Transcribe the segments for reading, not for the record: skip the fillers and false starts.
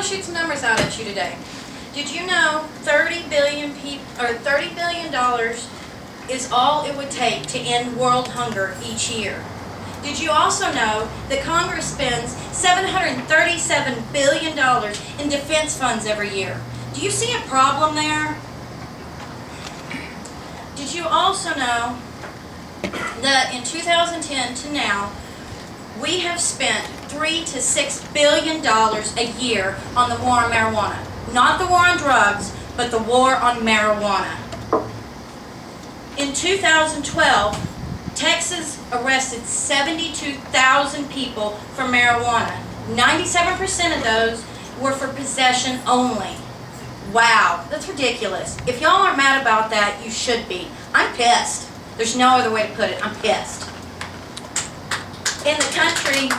want to shoot some numbers out at you today. Did you know $30 billion is all it would take to end world hunger each year? Did you also know that Congress spends $737 billion in defense funds every year? Do you see a problem there? Did you also know that in 2010 to now, we have spent $3 to $6 billion a year on the war on marijuana? Not the war on drugs, but the war on marijuana. In 2012, Texas arrested 72,000 people for marijuana. 97% of those were for possession only. Wow, that's ridiculous. If y'all aren't mad about that, you should be. I'm pissed. There's no other way to put it. I'm pissed. In the country,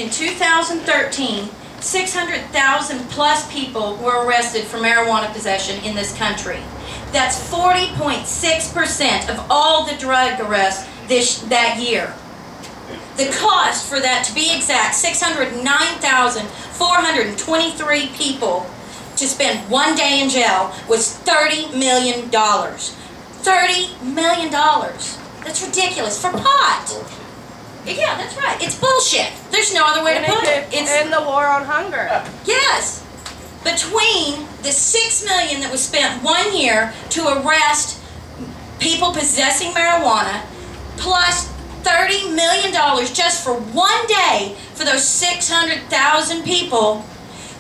in 2013, 600,000 plus people were arrested for marijuana possession in this country. That's 40.6% of all the drug arrests that year. The cost for that, to be exact, 609,423 people to spend one day in jail was $30 million. $30 million. That's ridiculous. For pot. Yeah, that's right. It's bullshit. There's no other way to put it. It's in the war on hunger. Yes. Between the $6 million that was spent 1 year to arrest people possessing marijuana, plus $30 million just for 1 day for those 600,000 people,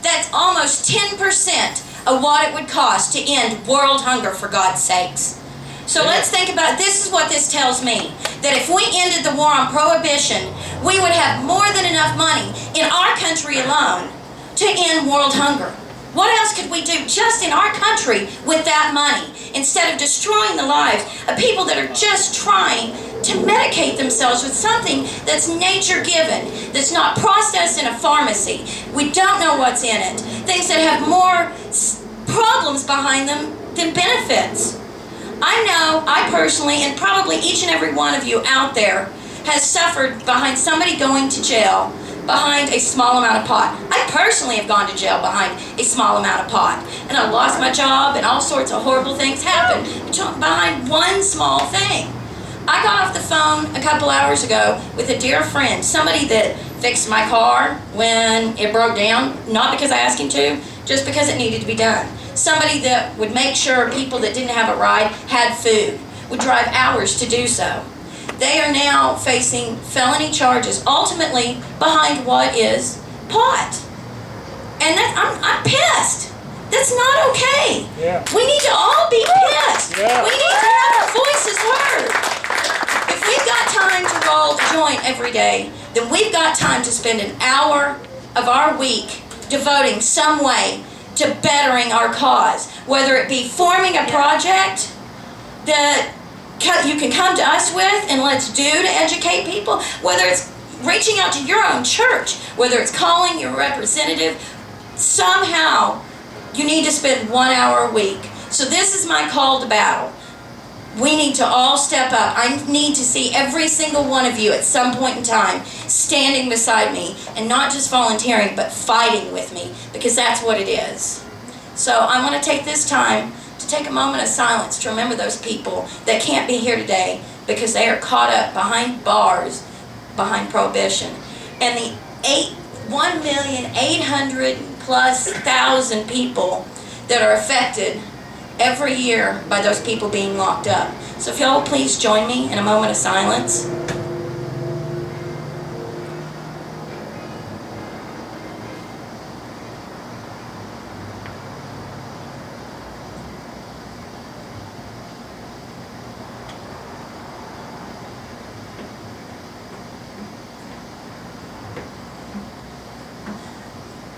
that's almost 10% of what it would cost to end world hunger, for God's sakes. So let's think about it. This is what this tells me. That if we ended the war on prohibition, we would have more than enough money in our country alone to end world hunger. What else could we do just in our country with that money, instead of destroying the lives of people that are just trying to medicate themselves with something that's nature-given, that's not processed in a pharmacy? We don't know what's in it. Things that have more problems behind them than benefits. I know, I personally, and probably each and every one of you out there, has suffered behind somebody going to jail behind a small amount of pot. I personally have gone to jail behind a small amount of pot. And I lost my job, and all sorts of horrible things happened behind one small thing. I got off the phone a couple hours ago with a dear friend, somebody that fixed my car when it broke down, not because I asked him to, just because it needed to be done. Somebody that would make sure people that didn't have a ride had food, would drive hours to do so. They are now facing felony charges, ultimately behind what is pot. And I'm pissed. That's not okay. Yeah. We need to all be pissed. Yeah. We need to have our voices heard. If we've got time to roll a joint every day, then we've got time to spend an hour of our week devoting some way to bettering our cause, whether it be forming a project that you can come to us with and let's do to educate people, whether it's reaching out to your own church, whether it's calling your representative. Somehow you need to spend 1 hour a week. So this is my call to battle. We need to all step up. I need to see every single one of you at some point in time standing beside me, and not just volunteering, but fighting with me, because that's what it is. So I want to take this time to take a moment of silence to remember those people that can't be here today because they are caught up behind bars, behind prohibition. And the 1,800,000+ people that are affected every year by those people being locked up. So if y'all will please join me in a moment of silence.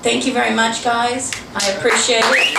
Thank you very much, guys. I appreciate it.